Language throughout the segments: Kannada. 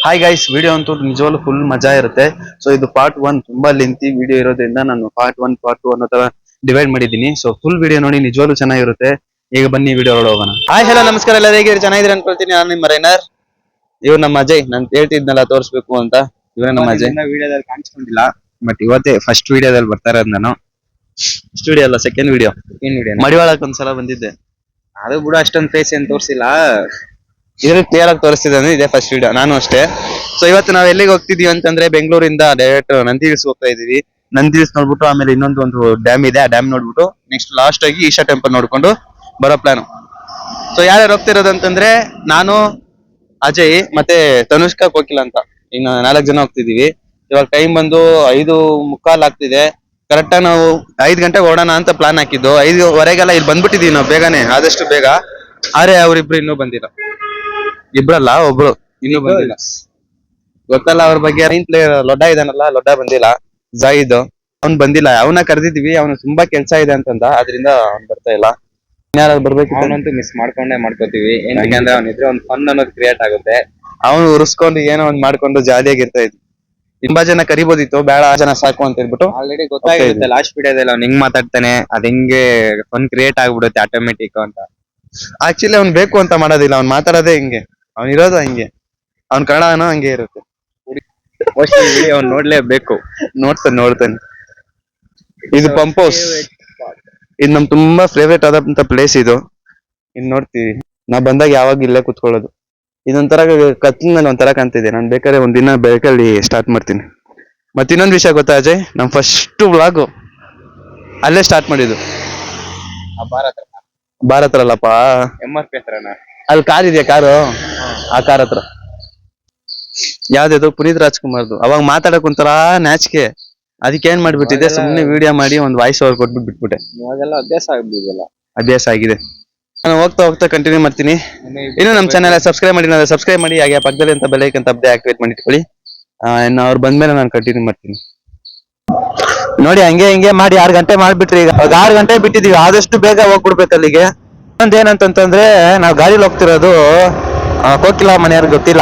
ಹಾಯ್ ಗೈಸ್, ವಿಡಿಯೋ ಅಂತೂ ನಿಜವಾಗ್ಲೂ ಫುಲ್ ಮಜಾ ಇರುತ್ತೆ. ಸೊ ಇದು ಪಾರ್ಟ್ 1 ತುಂಬಾ ಲೆಂತಿ ವಿಡಿಯೋ ಇರೋದ್ರಿಂದ ನಾನು ಪಾರ್ಟ್ 1 ಪಾರ್ಟ್ 2 ಅನ್ನೋ ತರ ಡಿವೈಡ್ ಮಾಡಿದ್ದೀನಿ. ಸೊ ಫುಲ್ ವಿಡಿಯೋ ನೋಡಿ, ನಿಜವಾಗ್ಲೂ ಚೆನ್ನಾಗಿರುತ್ತೆ. ಈಗ ಬನ್ನಿ ವಿಡಿಯೋ ಹೋಗೋಣ. ಹಾಯ್ ಹಲೋ ನಮಸ್ಕಾರ, ಎಲ್ಲರೂ ಹೇಗಿದ್ದೀರಿ? ಚೆನ್ನಾಗಿದ್ದೀರಿ ಅನ್ಕೊಳ್ತೀನಿ. ನಾನು ನಿಮ್ಮ ರೈನರ್. ಇವ್ರು ನಮ್ಮ ಅಜಯ್. ನಾನು ಹೇಳ್ತಿದ್ನಲ್ಲ ತೋರಿಸ್ಬೇಕು ಅಂತ, ಇವರೇ ನಮ್ಮ ಅಜಯ್. ವಿಡಿಯೋದಲ್ಲಿ ಕಾಣಿಸ್ಕೊಂಡಿಲ್ಲ, ಬಟ್ ಇವತ್ತೇ ಫಸ್ಟ್ ವಿಡಿಯೋದಲ್ಲಿ ಬರ್ತಾ ಇರೋದು ನಾನು. ಸ್ಟುಡಿಯೋ ಅಲ್ಲ, ಸೆಕೆಂಡ್ ವಿಡಿಯೋ. ಏನ್ ವಿಡಿಯೋ? ಮಡಿವಾಳಕ್ಕೆ ಒಂದ್ಸಲ ಬಂದಿದ್ದೆ. ಅದು ಬಿಡು, ಅಷ್ಟೊಂದು ಫೇಸ್ ಏನ್ ತೋರಿಸಿಲ್ಲ. ಇದ್ರಲ್ಲಿ ಕ್ಲಿಯರ್ ಆಗಿ ತೋರಿಸ್ತಿದ್ದಾನೆ. ಇದೇ ಫಸ್ಟ್ ವಿಡಿಯೋ, ನಾನು ಅಷ್ಟೇ. ಸೊ ಇವತ್ತು ನಾವ್ ಎಲ್ಲಿಗೆ ಹೋಗ್ತಿದೀವಿ ಅಂತಂದ್ರೆ, ಬೆಂಗಳೂರಿಂದ ಡೈರೆಕ್ಟ್ ನಂದಿ ಹಿಲ್ಸ್ ಹೋಗ್ತಾ ಇದೀವಿ. ನಂದಿ ಹಿಲ್ಸ್ ನೋಡ್ಬಿಟ್ಟು ಆಮೇಲೆ ಒಂದು ಡ್ಯಾಮ್ ಇದೆ, ಆ ಡ್ಯಾಮ್ ನೋಡ್ಬಿಟ್ಟು ನೆಕ್ಸ್ಟ್ ಲಾಸ್ಟ್ ಆಗಿ ಈಶಾ ಟೆಂಪಲ್ ನೋಡ್ಕೊಂಡು ಬರೋ ಪ್ಲಾನ್. ಸೊ ಯಾರ್ಯಾರು ಹೋಗ್ತಿರೋದು ಅಂತಂದ್ರೆ, ನಾನು, ಅಜಯ್ ಮತ್ತೆ ತನುಷ್ಕಾ, ಕೋಕಿಲ ಅಂತ ಇನ್ನು 4 ಜನ ಹೋಗ್ತಿದೀವಿ. ಇವಾಗ ಟೈಮ್ ಬಂದು 5:45 ಆಗ್ತಿದೆ. ಕರೆಕ್ಟ್ ಆಗಿ ನಾವು 5 ಗಂಟೆಗೆ ಹೊರಡೋಣ ಅಂತ ಪ್ಲಾನ್ ಹಾಕಿದ್ದು. 5:15 ಇಲ್ಲಿ ಬಂದ್ಬಿಟ್ಟಿದೀವಿ ನಾವು, ಬೇಗನೆ, ಆದಷ್ಟು ಬೇಗ. ಆದ್ರೆ ಅವ್ರಿಬ್ರು ಇನ್ನೂ ಬಂದಿಲ್ಲ. ಇಬ್ರಲ್ಲ, ಒಬ್ರು ಇನ್ನೂ ಬಂದಿಲ್ಲ. ಗೊತ್ತಲ್ಲ ಅವ್ರ ಬಗ್ಗೆ. ಲೊಡ್ಡ ಇದಾನಲ್ಲ, ಲೊಡ್ಡ ಬಂದಿಲ್ಲ. ಜಾಯಿದ್ ಅವ್ನ್ ಬಂದಿಲ್ಲ. ಅವನ ಕರೆದಿದ್ವಿ, ಅವನು ತುಂಬಾ ಕೆಲ್ಸ ಇದೆ ಅಂತಂದ, ಅದರಿಂದ ಅವ್ನ್ ಬರ್ತಾ ಇಲ್ಲ. ಯಾರು ಬರ್ಬೇಕು? ಅವನಂತೂ ಮಿಸ್ ಮಾಡ್ಕೋತೀವಿ. ಏನಕ್ಕೆ ಅಂದ್ರೆ ಅವನಿದ್ರೆ ಒಂದು ಫನ್ ಅನ್ನೋದು ಕ್ರಿಯೇಟ್ ಆಗುತ್ತೆ. ಅವನು ಉರ್ಸ್ಕೊಂಡು ಏನೋ ಒಂದ್ ಮಾಡ್ಕೊಂಡು ಜಾಲಿಯಾಗಿರ್ತಾ ಇದ್ವಿ. ತುಂಬಾ ಜನ ಕರಿಬೋದಿತ್ತು, ಬೇಡ ಜನ ಸಾಕು ಅಂತ ಹೇಳ್ಬಿಟ್ಟು ಆಲ್ರೆಡಿ ಗೊತ್ತಾಗಿರುತ್ತೆ ಲಾಸ್ಟ್ ವಿಡಿಯೋದಲ್ಲಿ ಅವ್ನು ಹಿಂಗ್ ಮಾತಾಡ್ತಾನೆ, ಅದ್ ಹಿಂಗೆ ಫನ್ ಕ್ರಿಯೇಟ್ ಆಗ್ಬಿಡುತ್ತೆ ಆಟೋಮೆಟಿಕ್ ಅಂತ. ಆಕ್ಚುಲಿ ಅವ್ನ್ ಬೇಕು ಅಂತ ಮಾಡೋದಿಲ್ಲ, ಅವ್ನ್ ಮಾತಾಡೋದೇ ಹಿಂಗೆ, ಅವ್ನ್ ಇರೋದು ಹಿಂಗೆ, ಅವ್ನ್ ಕನ್ನಡನೂ ಹಂಗೆ ಇರುತ್ತೆ. ಅವ್ನು ನೋಡ್ಲೇಬೇಕು. ನೋಡ್ತಾನೆ. ಇದು ಪಂಪ್ ಹೌಸ್. ಇದು ನಮ್ ತುಂಬಾ ಫೇವ್ರೇಟ್ ಆದಂತ ಪ್ಲೇಸ್ ಇದು. ಇನ್ ನೋಡ್ತೀವಿ, ನಾ ಬಂದಾಗ ಯಾವಾಗ ಇಲ್ಲೇ ಕುತ್ಕೊಳ್ಳೋದು. ಇದೊಂಥರ ಕತ್ಲಿನಲ್ಲಿ ಒಂಥರ ಕಾಣ್ತಿದೆ. ನಾನ್ ಬೇಕಾದ್ರೆ ಒಂದಿನ ಬೇಕಲ್ಲಿ ಸ್ಟಾರ್ಟ್ ಮಾಡ್ತೀನಿ. ಮತ್ತೆ ಇನ್ನೊಂದ್ ವಿಷಯ ಗೊತ್ತಾ ಅಜಯ್, ನಮ್ ಫಸ್ಟ್ ವ್ಲಾಗ್ ಅಲ್ಲೇ ಸ್ಟಾರ್ಟ್ ಮಾಡಿದ್ದು. ಭಾರತ್ ಅಲ್ಲಪ್ಪ, MRP ಹತ್ರನಾ? ಅಲ್ಲಿ ಕಾರ್ ಇದೆಯಾ, ಕಾರು, ಆ ಕಾರ್ ಹತ್ರ. ಯಾವ್ದು? ಪುನೀತ್ ರಾಜ್ಕುಮಾರ್ದು. ಅವಾಗ ಮಾತಾಡಕ್ ಒಂಥರ ನಾಚಿಕೆ. ಅದಕ್ಕೆ ಏನ್ ಮಾಡ್ಬಿಟ್ಟಿದೆ, ಸುಮ್ನೆ ವಿಡಿಯೋ ಮಾಡಿ ಒಂದ್ ವಾಯ್ಸ್ ಓವರ್ ಕೊಟ್ಬಿಟ್ಟು ಬಿಟ್ಬಿಟ್ಟೆ. ಇವಾಗೆಲ್ಲ ಅಭ್ಯಾಸ ಆಗಿದೆ. ನಾನು ಹೋಗ್ತಾ ಕಂಟಿನ್ಯೂ ಮಾಡ್ತೀನಿ. ಇನ್ನು ನಮ್ಮ ಚಾನೆಲ್ ಸಬ್ಸ್ಕ್ರೈಬ್ ಮಾಡಿ, ಹಾಗೆ ಪಕ್ಕದಲ್ಲಿ ಅಂತ ಬೆಲ್ ಐಕಾನ್ ತಪ್ಪದೆ ಆಕ್ಟಿವೇಟ್ ಮಾಡಿ ಇಟ್ಕೊಳ್ಳಿ. ಇನ್ನು ಅವ್ರು ಬಂದ್ಮೇಲೆ ನಾನು ಕಂಟಿನ್ಯೂ ಮಾಡ್ತೀನಿ. ನೋಡಿ, ಹಂಗೆ ಮಾಡಿ 6 ಗಂಟೆ ಮಾಡ್ಬಿಟ್ರಿ. ಈಗ 6 ಗಂಟೆ ಬಿಟ್ಟಿದೀವಿ, ಆದಷ್ಟು ಬೇಗ ಹೋಗ್ಬಿಡ್ಬೇಕು ಅಲ್ಲಿಗೆ. ಏನಂತಂದ್ರೆ, ನಾವು ಗಾಡಿಲಿ ಹೋಗ್ತಿರೋದು ಕೋಕಿಲ ಮನೆಯವ್ರಿಗೆ ಗೊತ್ತಿಲ್ಲ.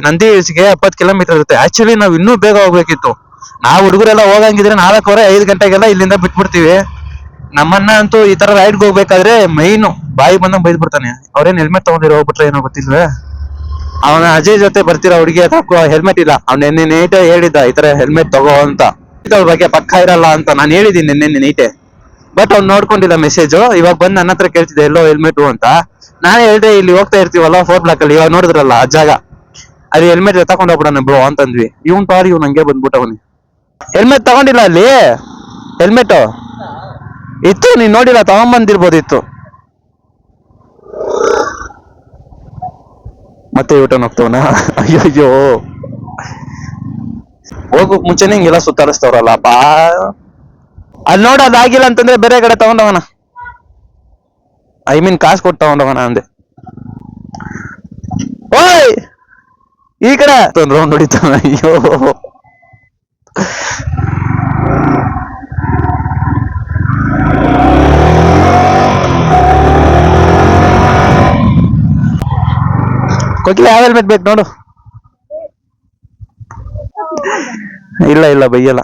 ನಂದಿ ಹಿಲ್ಸ್ಗೆ 70 ಕಿಲೋಮೀಟರ್ ಇರುತ್ತೆ. ಆಕ್ಚುಲಿ ನಾವ್ ಇನ್ನೂ ಬೇಗ ಹೋಗ್ಬೇಕಿತ್ತು. ನಾವು ಹುಡುಗರೆಲ್ಲ ಹೋಗಂಗಿದ್ರೆ 4:15 5 ಗಂಟೆಗೆಲ್ಲ ಇಲ್ಲಿಂದ ಬಿಟ್ಬಿಡ್ತೀವಿ. ನಮ್ಮನ್ನ ಅಂತೂ ಈ ತರ ರೈಡ್ಗೆ ಹೋಗ್ಬೇಕಾದ್ರೆ ಮೈನು ಬಾಯಿ ಬಂದಂಗ್ ಬೈದ್ ಬಿಡ್ತಾನೆ. ಅವ್ರೇನ್ ಹೆಲ್ಮೆಟ್ ತಗೊಂಡಿರೋ ಹೋಗ್ಬಿಟ್ರೆ ಏನೋ ಗೊತ್ತಿಲ್ವೇ. ಅವನ ಅಜಯ್ ಜೊತೆ ಬರ್ತಿರೋ ಹುಡುಗಿ ಹೆಲ್ಮೆಟ್ ಇಲ್ಲ. ಅವ್ನ ನಿನ್ನೆ ನೈಟೇ ಹೇಳಿದ್ದ, ಈ ತರ ಹೆಲ್ಮೆಟ್ ತಗೋ ಅಂತ. ಅವ್ರ ಬಗ್ಗೆ ಪಕ್ಕ ಇರಲ್ಲ ಅಂತ ನಾನು ಹೇಳಿದೀನಿ ನಿನ್ನೆ ನೈಟೆ. ಬಟ್ ಅವ್ನು ನೋಡ್ಕೊಂಡಿಲ್ಲ ಮೆಸೇಜ್. ಇವಾಗ ಬಂದ್ ನನ್ನ ಹತ್ರ ಕೇಳ್ತಿದ್ದೆ, ಎಲ್ಲೋ ಹೆಲ್ಮೆಟ್ ಅಂತ. ನಾನೇ ಹೇಳ್ದೆ, ಇಲ್ಲಿ ಹೋಗ್ತಾ ಇರ್ತೀವಲ್ಲ 4 ಬ್ಲಾಕ್ ಅಲ್ಲಿ, ಇವಾಗ ನೋಡಿದ್ರಲ್ಲ ಆ ಜಾಗ, ಅಲ್ಲಿ ಹೆಲ್ಮೆಟ್ ತಗೊಂಡ್ ಹೋಗ್ಬಿಡೋಣ ಬ್ರೋ ಅಂತಂದ್ವಿ. ಇವ್ನ್ ಪಾರಿ ಇವ್ನು ಹಂಗೆ ಬಂದ್ಬಿಟ್ಟ. ಅವನಿ ಹೆಲ್ಮೆಟ್ ತಗೊಂಡಿಲ್ಲ. ಅಲ್ಲಿ ಹೆಲ್ಮೆಟ್ ಇತ್ತು, ನೀನ್ ನೋಡಿಲ್ಲ, ತಗೊಂಬಂದಿರ್ಬೋದಿತ್ತು. ಮತ್ತೆ ಊಟನ್ ಹೋಗ್ತವನ. ಅಯ್ಯೋ, ಹೋಗಕ್ ಮುಂಚೆನೆ ಹಿಂಗೆಲ್ಲ ಸುತ್ತಾಡಿಸ್ತವ್ರಲ್ಲ ಬಾ. ಅಲ್ಲಿ ನೋಡೋದಾಗಿಲ್ಲ ಅಂತಂದ್ರೆ ಬೇರೆ ಕಡೆ ತಗೊಂಡವನ, ಕಾಸು ಕೊಟ್ಟು ತಗೊಂಡವನ ಅಂದೆ. ಓಯ್, ಈ ಕಡೆ ರೌಂಡ್ ಹೊಡಿತಾನ. ಅಯ್ಯೋ, ಕೋಕಿಲ ಯಾವ ಹೆಲ್ಮೆಟ್ ಬೇಕು ನೋಡು. ಇಲ್ಲ ಬೈಯಲ್ಲ.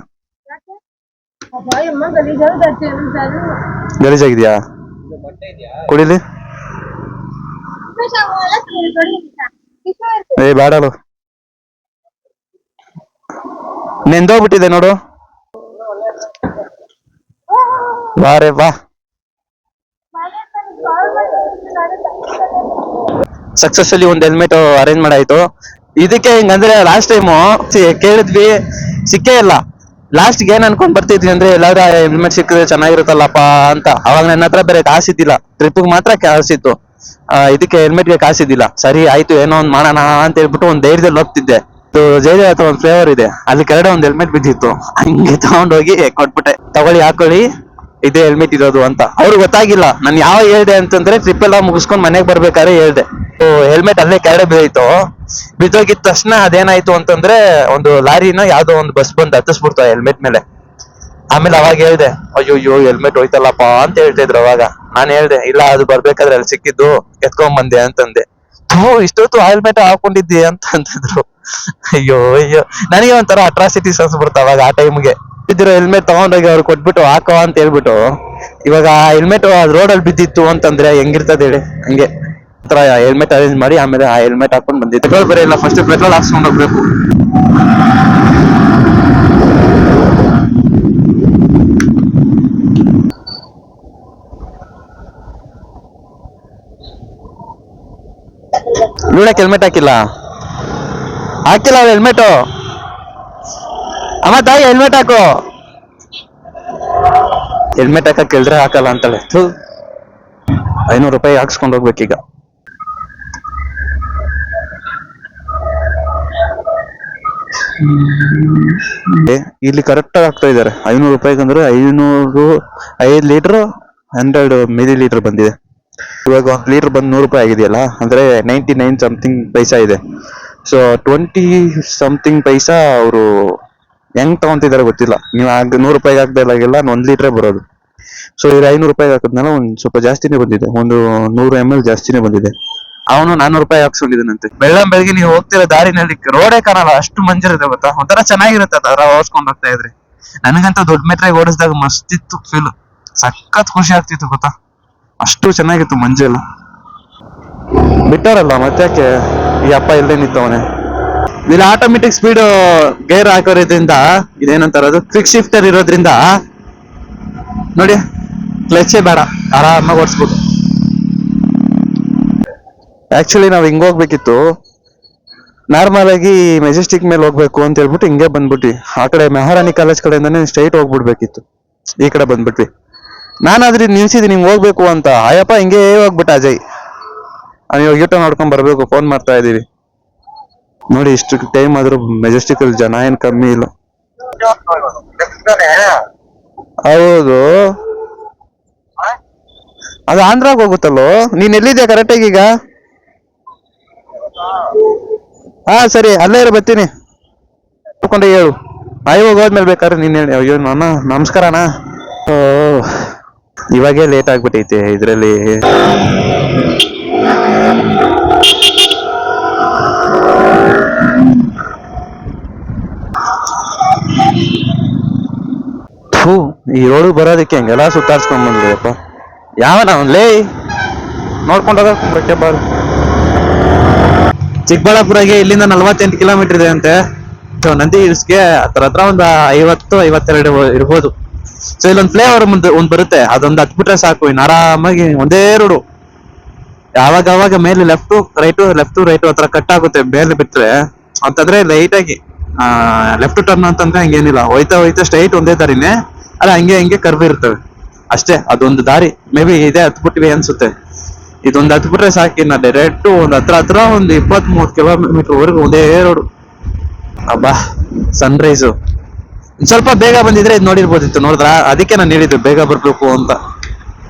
ಗಲೀಜಾಗಿದ್ಯಾ? ಕುಡಿಲಿ. ಬೇಡಲು, ನೆಂದೋಗ್ಬಿಟ್ಟಿದೆ ನೋಡು. ಬಾರೆ ಬಾ. ಸಕ್ಸಸ್ಫುಲಿ ಒಂದು ಹೆಲ್ಮೆಟ್ ಅರೇಂಜ್ ಮಾಡಾಯ್ತು. ಇದಕ್ಕೆ ಹಿಂಗಂದ್ರೆ ಲಾಸ್ಟ್ ಟೈಮು ಕೇಳಿದ್ವಿ, ಸಿಕ್ಕೇ ಇಲ್ಲ. ಲಾಸ್ಟ್ಗೆ ಏನ್ ಅನ್ಕೊಂಡ್ ಬರ್ತಿದ್ವಿ ಅಂದ್ರೆ, ಎಲ್ಲಾದ್ರೂ ಹೆಲ್ಮೆಟ್ ಸಿಕ್ಕಿದ್ರೆ ಚೆನ್ನಾಗಿರುತ್ತಲ್ಲಪ್ಪ ಅಂತ. ಅವಾಗ ನನ್ನ ಹತ್ರ ಬೇರೆ ಕಾಸಿದ್ದಿಲ್ಲ, ಟ್ರಿಪ್ಗೆ ಮಾತ್ರ ಕಾಸಿತ್ತು. ಇದಕ್ಕೆ ಹೆಲ್ಮೆಟ್ಗೆ ಕಾಸಿದ್ದಿಲ್ಲ. ಸರಿ ಆಯ್ತು, ಏನೋ ಒಂದ್ ಮಾಡೋಣ ಅಂತ ಹೇಳ್ಬಿಟ್ಟು ಒಂದ್ ಧೈರ್ಯದಲ್ಲಿ ಹೋಗ್ತಿದ್ದೆ. ಜೈದೇವ್ ಹತ್ರ ಒಂದ್ ಫ್ಲೇವರ್ ಇದೆ, ಅಲ್ಲಿ ಕೆಳಗಡೆ ಒಂದ್ ಹೆಲ್ಮೆಟ್ ಬಿದ್ದಿತ್ತು. ಹಂಗೆ ತಗೊಂಡೋಗಿ ಕೊಟ್ಬಿಟ್ಟೆ, ತಗೊಳ್ಳಿ ಹಾಕೊಳ್ಳಿ, ಇದೇ ಹೆಲ್ಮೆಟ್ ಇರೋದು ಅಂತ. ಅವ್ರಿಗೆ ಗೊತ್ತಾಗಿಲ್ಲ. ನಾನು ಯಾವ ಹೇಳ್ದೆ ಅಂತಂದ್ರೆ, ಟ್ರಿಪ್ ಎಲ್ಲ ಮುಗಿಸ್ಕೊಂಡ್ ಮನೆಗ್ ಬರ್ಬೇಕಾದ್ರೆ ಹೇಳ್ದೆ. ಹೆಲ್ಮೆಟ್ ಅಲ್ಲೇ ಕೆಳಗಡೆ ಬಿದ್ದೋಗಿದ ತಕ್ಷಣ ಅದೇನಾಯ್ತು ಅಂತಂದ್ರೆ, ಒಂದು ಲಾರಿನ ಯಾವ್ದೋ ಒಂದು ಬಸ್ ಬಂದ್ ಹತ್ತಿಸ್ಬಿಡ್ತಾ ಹೆಲ್ಮೆಟ್ ಮೇಲೆ. ಆಮೇಲೆ ಅವಾಗ ಹೇಳ್ದೆ, ಅಯ್ಯೋ ಹೆಲ್ಮೆಟ್ ಹೋಯ್ತಲ್ಲಪ್ಪ ಅಂತ ಹೇಳ್ತಿದ್ರು. ಅವಾಗ ನಾನ್ ಹೇಳ್ದೆ, ಇಲ್ಲ ಅದು ಬರ್ಬೇಕಾದ್ರೆ ಅಲ್ಲಿ ಸಿಕ್ಕಿದ್ದು ಎತ್ಕೊಂಡ್ ಬಂದೆ ಅಂತಂದೆ. ಇಷ್ಟೊತ್ತು ಹೆಲ್ಮೆಟ್ ಹಾಕೊಂಡಿದ್ದೆ ಅಂತ ಅಂತಿದ್ರು. ಅಯ್ಯೋ ಅಯ್ಯೋ, ನನಗೆ ಒಂಥರ ಅಟ್ರಾಸಿಟೀಸ್ ಅನ್ಸ್ಬಿಡ್ತು ಅವಾಗ ಆ ಟೈಮ್ಗೆ. ಇದ್ರ ಹೆಲ್ಮೆಟ್ ತಗೊಂಡೋಗಿ ಅವ್ರು ಕೊಟ್ಬಿಟ್ಟು ಹಾಕೋ ಅಂತ ಹೇಳ್ಬಿಟ್ಟು, ಇವಾಗ ಹೆಲ್ಮೆಟ್ ರೋಡಲ್ಲಿ ಬಿದ್ದಿತ್ತು ಅಂತಂದ್ರೆ ಹೆಂಗಿರ್ತದೆ ಹೇಳಿ, ಹಂಗೆ ಹೆಲ್ಮೆಟ್ ಅರೇಂಜ್ ಮಾಡಿ ಆಮೇಲೆ ಆ ಹೆಲ್ಮೆಟ್ ಹಾಕೊಂಡ್ ಬಂದಿದ್ದೆ. ಪೆಟ್ರೋಲ್ ಬೇರೆ ಇಲ್ಲ, ಫಸ್ಟ್ ಪೆಟ್ರೋಲ್ ಹಾಕ್ಸ್ಕೊಂಡು ಹೋಗ್ಬೇಕು. ಲೂಡಕ್ ಹೆಲ್ಮೆಟ್ ಹಾಕಿಲ್ಲ ಅವ್ರು ಹೆಲ್ಮೆಟ್. ಅಮ್ಮ ತಾಯಿ ಹೆಲ್ಮೆಟ್ ಹಾಕು. ಹೆಲ್ಮೆಟ್ ಹಾಕಕ್ ಕೇಳಿದ್ರೆ ಹಾಕಲ್ಲ ಅಂತಾಳೆ. 500 ರೂಪಾಯಿ ಹಾಕ್ಸ್ಕೊಂಡು ಹೋಗ್ಬೇಕೀಗ. ಇಲ್ಲಿ ಕರೆಕ್ಟ್ ಆಗಿ ಹಾಕ್ತಾ ಇದಾರೆ. 500 ರೂಪಾಯಿಗೆ ಅಂದ್ರೆ 5 ಲೀಟರ್ 100 ಮಿಲಿ ಲೀಟರ್ ಬಂದಿದೆ. ಇವಾಗ 1 ಲೀಟರ್ ಬಂದು 100 ರೂಪಾಯಿ ಆಗಿದೆಯಲ್ಲ, ಅಂದ್ರೆ 99 ಸಮಥಿಂಗ್ ಪೈಸಾ ಇದೆ. ಸೊ 20 ಸಮಥಿಂಗ್ ಪೈಸಾ ಅವರು ಹೆಂಗ್ ತಗೊಂತಿದಾರೆ ಗೊತ್ತಿಲ್ಲ. ನೀವು 100 ರೂಪಾಯಿಗೆ ಹಾಕ್ದಾಗೆಲ್ಲ 1 ಲೀಟ್ರೇ ಬರೋದು. ಸೊ ಇವ್ರು 500 ರೂಪಾಯಿಗೆ ಹಾಕಿದ್ನಲ್ಲ, ಒಂದ್ ಸ್ವಲ್ಪ ಜಾಸ್ತಿನೇ ಬಂದಿದೆ, ಒಂದು 100 ml ಜಾಸ್ತಿನೇ ಬಂದಿದೆ. ಅವನು 400 ರೂಪಾಯಿ ಹಾಕ್ಸ್ಕೊಂಡಿದ್ದಾನಂತೆ. ಬೆಳಗ್ಗೆ ನೀವು ಹೋಗ್ತಿರೋ ದಾರಿನಲ್ಲಿ ರೋಡೇ ಕಾಣಲ್ಲ, ಅಷ್ಟು ಮಂಜಿರುತ್ತೆ ಗೊತ್ತಾ. ಒಂಥರ ಚೆನ್ನಾಗಿರುತ್ತೆ ಅದರ ಓಡಿಸ್ಕೊಂಡು ಹೋಗ್ತಾ ಇದ್ರಿ. ನನಗಂತೂ ದೊಡ್ಡ ಮೆಟ್ರಾಗಿ ಓಡಿಸಿದಾಗ ಮಸ್ತಿತ್ತು ಫೀಲ್, ಸಖತ್ ಖುಷಿ ಆಗ್ತಿತ್ತು ಗೊತ್ತಾ, ಅಷ್ಟು ಚೆನ್ನಾಗಿತ್ತು ಮಂಜೆಲ್ಲ. ಬಿಟ್ಟಾರಲ್ಲ ಮತ್ತ್ಯಾಕೆ ಈ ಅಪ್ಪ ಇಲ್ಲೇ ನಿಂತವನೆ. ಇಲ್ಲಿ ಆಟೋಮೆಟಿಕ್ ಸ್ಪೀಡ್ ಗೇರ್ ಹಾಕೋದ್ರಿಂದ, ಇದೇನಂತಾರದು ಕ್ವಿಕ್ ಶಿಫ್ಟರ್ ಇರೋದ್ರಿಂದ ನೋಡಿ, ಕ್ಲಚ್ಚೇ ಬೇಡ, ಆರಾಮಾಗಿ ಓಡಿಸ್ಬೋದು. ಆಕ್ಚುಲಿ ನಾವ್ ಹಿಂಗ್ ಹೋಗ್ಬೇಕಿತ್ತು, ನಾರ್ಮಲ್ ಆಗಿ ಮೆಜೆಸ್ಟಿಕ್ ಮೇಲೆ ಹೋಗ್ಬೇಕು ಅಂತ ಹೇಳ್ಬಿಟ್ಟು ಹಿಂಗೆ ಬಂದ್ಬಿಟ್ವಿ. ಆ ಕಡೆ ಮಹಾರಾಣಿ ಕಾಲೇಜ್ ಕಡೆಯಿಂದಾನೆ ಸ್ಟ್ರೈಟ್ ಹೋಗ್ಬಿಡ್ಬೇಕಿತ್ತು, ಈ ಕಡೆ ಬಂದ್ಬಿಟ್ವಿ. ನಾನಾದ್ರೂ ನಿಲ್ಸಿದೀನಿ ನಿಮ್ಗೆ ಹೋಗ್ಬೇಕು ಅಂತ, ಆಯಪ್ಪ ಹಿಂಗೆ ಹೋಗ್ಬಿಟ್ಟ ಅಜಯ್. ನೀವು ಯೂಟರ್ನ್ ನೋಡ್ಕೊಂಡ್ ಬರ್ಬೇಕು, ಫೋನ್ ಮಾಡ್ತಾ ಇದೀವಿ. ನೋಡಿ ಇಷ್ಟು ಟೈಮ್ ಆದ್ರೂ ಮೆಜೆಸ್ಟಿಕ್ ಅಲ್ಲಿ ಜನ ಏನ್ ಕಮ್ಮಿ ಇಲ್ಲ. ಹೌದು, ಅದು ಆಂಧ್ರಾಗ್ ಹೋಗುತ್ತಲ್ಲೋ. ನೀನ್ ಎಲ್ಲಿದ್ಯಾ ಕರೆಕ್ಟಾಗಿ ಈಗ? ಹಾ ಸರಿ, ಅಲ್ಲೇ ಇರೋ ಬರ್ತೀನಿ, ಹೋಗ್ಕೊಂಡೆ ಹೇಳು. ಇವಾಗ ಹೋದ್ಮೇಲೆ ಬೇಕಾದ್ರೆ ನೀನ್ ಹೇಳಿ. ಅಯ್ಯೋ ನಾನ ನಮಸ್ಕಾರಣ್ಣ. ಓ ಇವಾಗೇ ಲೇಟ್ ಆಗ್ಬಿಟ್ಟೈತೆ ಇದ್ರಲ್ಲಿ. ಈ ರೋಡ್ ಬರೋದಕ್ಕೆ ಹಂಗೆಲ್ಲ ಸುತ್ತಾಡ್ಸ್ಕೊಂಡ್ ಬಂದ್ರಿಯಪ್ಪ. ಯಾವನ ಲೇ ನೋಡ್ಕೊಂಡೋಗ ಬಾರು. ಚಿಕ್ಕಬಳ್ಳಾಪುರಗೆ ಇಲ್ಲಿಂದ 48 ಕಿಲೋಮೀಟರ್ ಇದೆ ಅಂತೆ. ಸೊ ನಂದಿ ಹಿಲ್ಸ್ಗೆ ಹತ್ರ ಒಂದು 50-52 ಇರ್ಬೋದು. ಸೊ ಇಲ್ಲೊಂದು ಫ್ಲೇವರ್ ಒಂದ್ ಬರುತ್ತೆ, ಅದೊಂದು ಹತ್ಬಿಟ್ರೆ ಸಾಕು, ಇನ್ನು ಆರಾಮಾಗಿ ಒಂದೇ ರೋಡು. ಯಾವಾಗ ಮೇಲೆ ಲೆಫ್ಟ್ ರೈಟ್ ಹತ್ರ ಕಟ್ ಆಗುತ್ತೆ ಮೇಲೆ ಬಿಟ್ರೆ. ಅಂತಂದ್ರೆ ಲೈಟ್ ಆಗಿ ಲೆಫ್ಟ್ ಟರ್ನ್ ಅಂತಂದ್ರೆ ಹಂಗೇನಿಲ್ಲ, ಹೋಯ್ತಾ ಸ್ಟ್ರೈಟ್ ಒಂದೇ ದಾರಿನೇ, ಅಲ್ಲ ಹಂಗೆ ಕರ್ವ್ ಇರ್ತವೆ ಅಷ್ಟೇ. ಅದೊಂದು ದಾರಿ ಮೇ ಬಿ ಇದೇ ಹತ್ಬಿಟ್ಟಿವಿ ಅನ್ಸುತ್ತೆ. ಇದೊಂದು ಹತ್ಬಿಟ್ರೆ ಸಾಕಿನ್ನ ಡೈರೆಕ್ಟ್ ಒಂದ್ ಹತ್ರ ಒಂದು 20-30 ಕಿಲೋಮೀಟರ್ ವರೆಗೂ ಒಂದೇ ರೋಡು. ಅಬ್ಬಾ ಸನ್ ರೈಸು ಸ್ವಲ್ಪ ಬೇಗ ಬಂದಿದ್ರೆ ಇದು ನೋಡಿರ್ಬೋದಿತ್ತು. ನೋಡಿದ್ರ ಅದಕ್ಕೆ ನಾನು ಹೇಳಿದ್ದು ಬೇಗ ಬರ್ಬೇಕು ಅಂತ.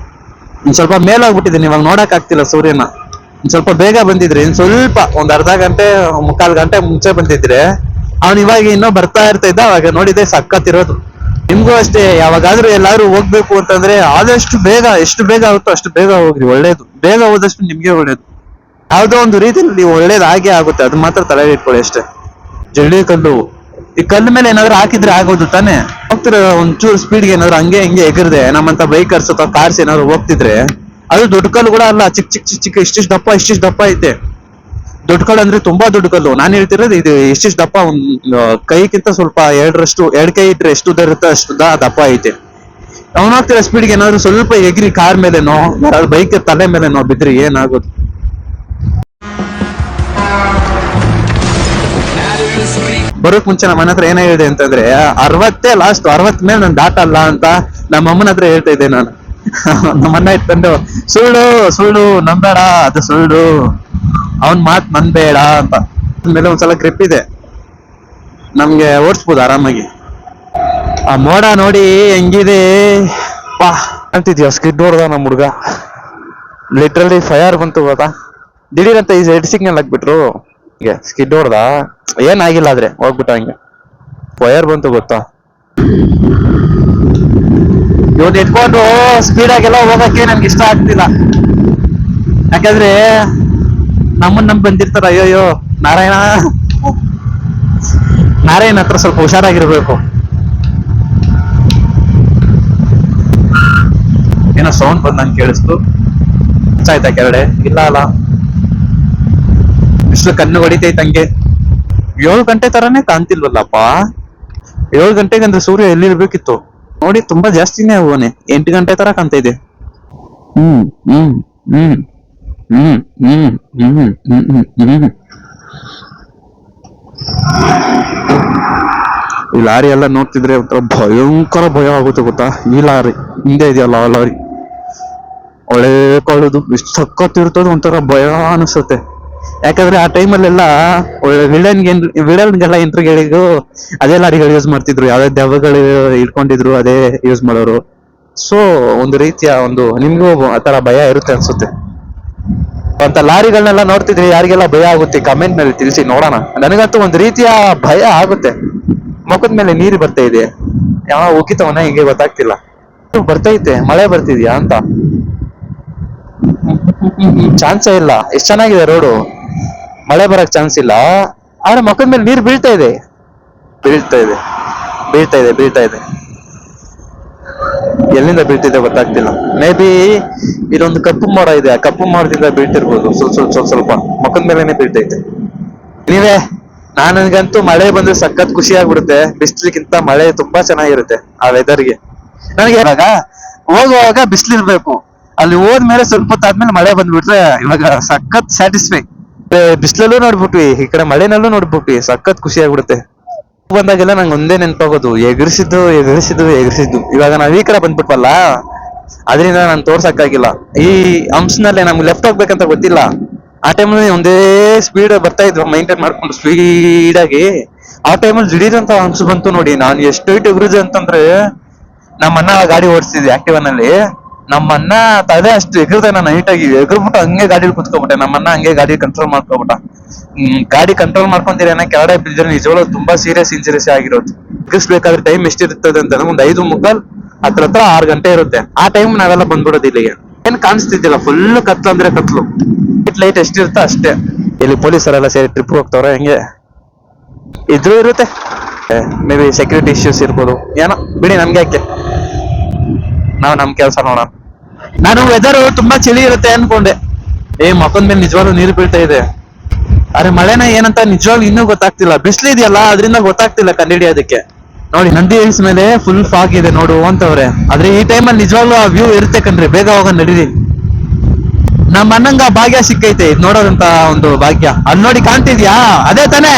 ಸ್ವಲ್ಪ ಮೇಲೆ ಹೋಗ್ಬಿಟ್ಟಿದ್ದೀನಿ, ಇವಾಗ ನೋಡಕ್ ಆಗ್ತಿಲ್ಲ ಸೂರ್ಯನ. ಸ್ವಲ್ಪ ಬೇಗ ಬಂದಿದ್ರೆ, ಸ್ವಲ್ಪ ಒಂದ್ ಅರ್ಧ ಗಂಟೆ 3/4 ಗಂಟೆ ಮುಂಚೆ ಬಂದಿದ್ರೆ ಅವ್ನು ಇವಾಗ ಇನ್ನೂ ಬರ್ತಾ ಇದ್ದ, ಅವಾಗ ನೋಡಿದ್ರೆ ಸಕ್ಕತ್ತಿರೋದು. ನಿಮ್ಗೂ ಅಷ್ಟೇ, ಯಾವಾಗಾದ್ರೂ ಎಲ್ಲಾದ್ರೂ ಹೋಗ್ಬೇಕು ಅಂತಂದ್ರೆ ಆದಷ್ಟು ಬೇಗ, ಎಷ್ಟು ಬೇಗ ಆಗುತ್ತೋ ಅಷ್ಟು ಬೇಗ ಹೋಗ್ರಿ, ಒಳ್ಳೇದು. ಬೇಗ ಹೋದಷ್ಟು ನಿಮ್ಗೆ ಒಳ್ಳೇದು. ಯಾವ್ದೋ ಒಂದು ರೀತಿಯಲ್ಲಿ ನೀವು ಒಳ್ಳೇದು ಆಗೇ ಆಗುತ್ತೆ, ಅದು ಮಾತ್ರ ತಲೆ ಇಟ್ಕೊಳ್ಳಿ ಅಷ್ಟೇ. ಜಳ್ಳಿ ಕಲ್ಲು, ಈ ಕಲ್ಲು ಮೇಲೆ ಏನಾದ್ರು ಹಾಕಿದ್ರೆ ಆಗೋದು ತಾನೆ. ಹೋಗ್ತಿರೋ ಒಂಚೂರು ಸ್ಪೀಡ್ಗೆ ಏನಾದ್ರು ಹಂಗೆ ಎಗರ್ದೆ ನಮ್ಮಂತ ಬೈಕರ್ಸ್ ಅಥವಾ ಕಾರ್ಸ್ ಏನಾದ್ರು ಹೋಗ್ತಿದ್ರೆ, ಅದು ದೊಡ್ಡ ಕಲ್ಲು ಕೂಡ ಅಲ್ಲ, ಚಿಕ್ಕ ಇಷ್ಟಿಷ್ಟು ದಪ್ಪ ಐತೆ. ದೊಡ್ಡ ಕಲ್ಲು ಅಂದ್ರೆ ತುಂಬಾ ದೊಡ್ಡ ಕಲ್ಲು. ನಾನು ಹೇಳ್ತಿರೋದು ಇದು ಇಷ್ಟಿಷ್ಟು ದಪ್ಪ, ಒಂದು ಕೈಗಿಂತ ಸ್ವಲ್ಪ 2 ಕೈ ಇಟ್ರೆ ಎಷ್ಟು ಉದ್ದ ಇರುತ್ತೆ ಅಷ್ಟು ದಪ್ಪ ಐತೆ. ಅವನು ಹೋಗ್ತಿರೋ ಸ್ಪೀಡ್ಗೆ ಏನಾದ್ರು ಸ್ವಲ್ಪ ಎಗ್ರಿ ಕಾರ್ ಮೇಲೆನೋ ಯಾರಾದ್ರು ಬೈಕ್ ತಲೆ ಮೇಲೆನೋ ಬಿದ್ರಿ ಏನಾಗೋದು. ಬರೋಕ್ ಮುಂಚೆ ನಮ್ಮ ಮನೆ ಹತ್ರ ಏನ ಹೇಳಿದೆ ಅಂತಂದ್ರೆ 60 ಲಾಸ್ಟ್, 60 ಮೇಲೆ ನಾನು ದಾಟಲ್ಲ ಅಂತ ನಮ್ಮ ಅಮ್ಮನ ಹತ್ರ ಹೇಳ್ತಾ ಇದ್ದೆ ನಾನು. ನಮ್ಮನ್ನ ಇಟ್ಕೊಂಡು ಸುಳ್ಳು ನಂಬೇಡ, ಅದು ಸುಳ್ಳು, ಅವನ್ ಮಾತ್ ನಂಬೇಡ ಅಂತ. ಮೇಲೆ ಒಂದ್ಸಲ ಗ್ರಿಪ್ ಇದೆ, ನಮ್ಗೆ ಓಡಿಸ್ಬೋದು ಆರಾಮಾಗಿ. ಆ ಮೋಡ ನೋಡಿ ಹೆಂಗಿದೆ ಪಾ ಅಂತಿದ್ಯಾ. ಸ್ಕಿಡ್ ಹೊಡ್ದ ನಮ್ಮ ಹುಡ್ಗ, ಲಿಟ್ರಲಿ ಫೈರ್ ಬಂತು ಗೊತ್ತಾ. ದಿಢೀರ್ ಅಂತ ಈ ರೆಡ್ ಸಿಗ್ನಲ್ ಹಾಕ್ಬಿಟ್ರು, ಸ್ಕಿಡ್ ಹೊಡ್ದ, ಏನಾಗಿಲ್ಲ ಆದ್ರೆ ಹೋಗ್ಬಿಟ್ಟ ಹಂಗೆ. ಫೈರ್ ಬಂತು ಗೊತ್ತಾ. ಇವನ್ ಇಟ್ಕೊಂಡು ಸ್ಪೀಡ್ ಆಗೆಲ್ಲ ಹೋಗಕ್ಕೆ ನನ್ಗೆ ಇಷ್ಟ ಆಗ್ತಿಲ್ಲ. ಯಾಕಂದ್ರೆ ನಮ್ಮನ್ನ ನಂಬಿ ಬಂದಿರ್ತಾರ. ಅಯ್ಯೋಯ್ಯೋ ನಾರಾಯಣ, ನಾರಾಯಣ ಹತ್ರ ಸ್ವಲ್ಪ ಹುಷಾರಾಗಿರ್ಬೇಕು. ಏನೋ ಸೌಂಡ್ ಬಂದಂಗೆ ಕೇಳಿಸ್ತು. ಆಯ್ತಾ ಕೆರಡೆ? ಇಲ್ಲ ಅಲ್ಲ, ಬಿಸಿಲು ಕಣ್ಣು ಹೊಡಿತೈತೆ ಹಂಗೆ. 7 ಗಂಟೆ ತರಾನೇ ಕಾಣ್ತಿಲ್ವಲ್ಲಪ್ಪ. 7 ಗಂಟೆಗೆ ಅಂದ್ರೆ ಸೂರ್ಯ ಎಲ್ಲಿರ್ಬೇಕಿತ್ತು ನೋಡಿ. ತುಂಬಾ ಜಾಸ್ತಿನೇ ಹೋಗೋನೆ. 8 ಗಂಟೆ ತರ ಕಾಣ್ತಾ ಇದೆ. ಹ್ಮ್ ಹ್ಮ್ ಹ್ಮ್ ಹ್ಮ್ ಹ್ಮ್ ಹ್ಮ್ ಹ್ಮ್ ಹ್ಮ್. ಈ ಲಾರಿ ಎಲ್ಲ ನೋಡ್ತಿದ್ರೆ ಒಂಥರ ಭಯಂಕರ ಭಯ ಆಗುತ್ತೆ ಗೊತ್ತಾ. ಈ ಲಾರಿ ಹಿಂದೆ ಇದೆಯಲ್ಲ ಆ ಲಾರಿ ಒಳ್ಳೆ ಕೊಳ್ಳೋದು ಇಷ್ಟು ಸಕ್ಕತ್ತಿರ್ತದೆ, ಒಂಥರ ಭಯ ಅನಿಸುತ್ತೆ. ಯಾಕಂದ್ರೆ ಆ ಟೈಮಲ್ಲೆಲ್ಲ ವಿಲನ್ಗೆಲ್ಲ ಎಂಟ್ರಿಗಳಿಗೂ ಅದೇ ಲಾರಿಗಳು ಯೂಸ್ ಮಾಡ್ತಿದ್ರು. ಯಾವ್ಯಾವ ದೆವ್ವಗಳು ಇಟ್ಕೊಂಡಿದ್ರು ಅದೇ ಯೂಸ್ ಮಾಡೋರು. ಸೊ ಒಂದು ರೀತಿಯ ನಿಮ್ಗೂ ಆ ತರ ಭಯ ಇರುತ್ತೆ ಅನ್ಸುತ್ತೆ. ಅಂತ ಲಾರಿಗಳನ್ನೆಲ್ಲ ನೋಡ್ತಿದ್ರೆ ಯಾರಿಗೆಲ್ಲ ಭಯ ಆಗುತ್ತೆ ಕಮೆಂಟ್ ಮೇಲೆ ತಿಳಿಸಿ ನೋಡೋಣ. ನನಗಂತೂ ಒಂದು ರೀತಿಯ ಭಯ ಆಗುತ್ತೆ. ಮುಖದ ಮೇಲೆ ನೀರು ಬರ್ತಾ ಇದೆ. ಯಾವ ಉಕ್ಕಿತವನ ಹಿಂಗೆ ಗೊತ್ತಾಗ್ತಿಲ್ಲ. ಬರ್ತೈತೆ, ಮಳೆ ಬರ್ತಿದ್ಯಾ ಅಂತ. ಚಾನ್ಸೇ ಇಲ್ಲ. ಎಷ್ಟ್ ಚೆನ್ನಾಗಿದೆ ರೋಡು, ಮಳೆ ಬರಕ್ ಚಾನ್ಸ್ ಇಲ್ಲ. ಆದ್ರೆ ಮುಖದ ಮೇಲೆ ನೀರು ಬೀಳ್ತಾ ಇದೆ, ಬೀಳ್ತಾ ಇದೆ, ಬೀಳ್ತಾ ಇದೆ, ಬೀಳ್ತಾ ಇದೆ. ಎಲ್ಲಿಂದ ಬೀಳ್ತಿದೆ ಗೊತ್ತಾಗ್ತಿಲ್ಲ. ಮೇ ಬಿ ಇಲ್ಲೊಂದು ಕಪ್ಪು ಮೋಡ ಇದೆ, ಆ ಕಪ್ಪು ಮೋಡದಿಂದ ಬೀಳ್ತಿರ್ಬೋದು. ಸ್ವಲ್ಪ ಮುಖದ ಮೇಲೆನೆ ಬೀಳ್ತೈತೆ. ನೀವೇ ನನಗಂತೂ ಮಳೆ ಬಂದ್ರೆ ಸಖತ್ ಖುಷಿ ಆಗ್ಬಿಡುತ್ತೆ. ಬಿಸ್ಲಿಗಿಂತ ಮಳೆ ತುಂಬಾ ಚೆನ್ನಾಗಿರುತ್ತೆ ಆ ವೆದರ್ಗೆ. ನನಗೆ ಇವಾಗ ಹೋಗುವಾಗ ಬಿಸ್ಲಿರ್ಬೇಕು, ಅಲ್ಲಿ ಹೋದ್ಮೇಲೆ ಸ್ವಲ್ಪ ಹೊತ್ತಾದ್ಮೇಲೆ ಮಳೆ ಬಂದ್ಬಿಟ್ರೆ ಇವಾಗ ಸಖತ್ ಸ್ಯಾಟಿಸ್ಫೈ. ಬಿಸ್ಲಲ್ಲೂ ನೋಡ್ಬಿಟ್ವಿ, ಈ ಕಡೆ ಮಳೆನಲ್ಲೂ ನೋಡ್ಬಿಟ್ವಿ, ಸಖತ್ ಖುಷಿ ಆಗ್ಬಿಡುತ್ತೆ. ಬಂದಾಗೆಲ್ಲ ನಂಗೆ ಒಂದೇ ನೆನ್ಪಾಗೋದು, ಎಗರಿಸಿದ್ದು ಎಗರಿಸಿದ್ದು ಎಗರಿಸಿದ್ದು. ಇವಾಗ ನಾವ್ ಈ ಕಡೆ ಬಂದ್ಬಿಟ್ವಲ್ಲ, ಅದರಿಂದ ನಾನು ತೋರ್ಸಕ್ಕಾಗಿಲ್ಲ. ಈ ಅಂಶನಲ್ಲೇ ನಮ್ಗೆ ಲೆಫ್ಟ್ ಹೋಗ್ಬೇಕಂತ ಗೊತ್ತಿಲ್ಲ. ಆ ಟೈಮಲ್ಲಿ ಒಂದೇ ಸ್ಪೀಡ್ ಬರ್ತಾ ಇದ್ವು, ಮೈಂಟೈನ್ ಮಾಡ್ಕೊಂಡು ಸ್ಪೀಡ್ ಆಗಿ. ಆ ಟೈಮಲ್ಲಿ ದಿಢೀರಂತ ಅಂಶ ಬಂತು ನೋಡಿ. ನಾನು ಎಷ್ಟು ಎಗರಿದೆ ಅಂತಂದ್ರೆ, ನಮ್ಮಣ್ಣ ಗಾಡಿ ಓಡಿಸ್ತಿದ್ವಿ ಆಕ್ಟಿವನಲ್ಲಿ. ನಮ್ಮಣ್ಣ ತಲೆ ಅಷ್ಟು ಎಗರ್ದೆ, ನಾನು ನೈಟಾಗಿ ಎಗರ್ಬಿಟ್ಟು ಹಂಗೆ ಗಾಡಿಲಿ ಕುತ್ಕೊಬಿಟ್ಟೆ. ನಮ್ಮಣ್ಣ ಹಂಗೆ ಗಾಡಿ ಕಂಟ್ರೋಲ್ ಮಾಡ್ಕೊಬಿಟ್ಟ. ಗಾಡಿ ಕಂಟ್ರೋಲ್ ಮಾಡ್ಕೊಂತೀರಿ ಅನ್ನೋ ಕೆಳಗಡೆ ಬಿದ್ದರೆ ನಿಜವಾಗ್ಲೂ ತುಂಬಾ ಸೀರಿಯಸ್ ಇಂಜುರೀಸ್ ಆಗಿರೋದು. ಎಗರಿಸ್ಬೇಕಾದ್ರೆ ಟೈಮ್ ಎಷ್ಟಿರ್ತದೆ ಅಂತ ಒಂದು 5:15 ಹತ್ರ 6 ಗಂಟೆ ಇರುತ್ತೆ. ಆ ಟೈಮ್ ನಾವೆಲ್ಲ ಬಂದ್ಬಿಡೋದು ಇಲ್ಲಿಗೆ. ಏನ್ ಕಾಣಿಸ್ತಿದ್ದಿಲ್ಲ, ಫುಲ್ ಕತ್ಲು ಅಂದ್ರೆ ಕತ್ಲು. ಲೈಟ್ ಎಷ್ಟಿರುತ್ತೋ ಅಷ್ಟೇ. ಇಲ್ಲಿ ಪೊಲೀಸರೆಲ್ಲ ಸೇರಿ ಟ್ರಿಪ್ ಹೋಗ್ತವ್ರೆ, ಹೆಂಗೆ ಇದ್ರೂ ಇರುತ್ತೆ. ಮೇ ಬಿ ಸೆಕ್ಯೂರಿಟಿ ಇಶ್ಯೂಸ್ ಇರ್ಬೋದು, ಏನೋ ಬಿಡಿ, ನಮ್ಗೆ ಯಾಕೆ, ನಾವು ನಮ್ ಕೆಲಸ ನೋಡೋಣ. ನಾನು ವೆದರ್ ತುಂಬಾ ಚಳಿ ಇರುತ್ತೆ ಅನ್ಕೊಂಡೆ. ಮಕ್ಕದ ಮೇಲೆ ನಿಜವಾಗ್ಲೂ ನೀರು ಬೀಳ್ತಾ ಇದೆ. ಆದ್ರೆ ಮಳೆನ ಏನಂತ ನಿಜವಾಗ್ಲೂ ಇನ್ನೂ ಗೊತ್ತಾಗ್ತಿಲ್ಲ. ಬಿಸಿಲಿದೆಯಲ್ಲ ಅದರಿಂದ ಗೊತ್ತಾಗ್ತಿಲ್ಲ ಕಂಡಿಡಿಯೋದಕ್ಕೆ. ನೋಡಿ, ನಂದಿ ಹಿಲ್ಸ್ ಮೇಲೆ ಫುಲ್ ಫಾಗ್ ಇದೆ ನೋಡು ಅಂತವ್ರೆ. ಆದ್ರೆ ಈ ಟೈಮಲ್ಲಿ ನಿಜವಾಗ್ಲೂ ಆ ವ್ಯೂ ಇರುತ್ತೆ ಕಣ್ರಿ. ಬೇಗ ಹೋಗೋಣ ನಡೀರಿ. ನಮ್ಮ ಅಣ್ಣಂಗ ಭಾಗ್ಯ ಸಿಕ್ಕೈತೆ ಇದ್ ನೋಡೋದಂತ ಒಂದು ಭಾಗ್ಯ. ಅಲ್ಲಿ ನೋಡಿ, ಕಾಣ್ತಿದ್ಯಾ? ಅದೇ ತಾನೇ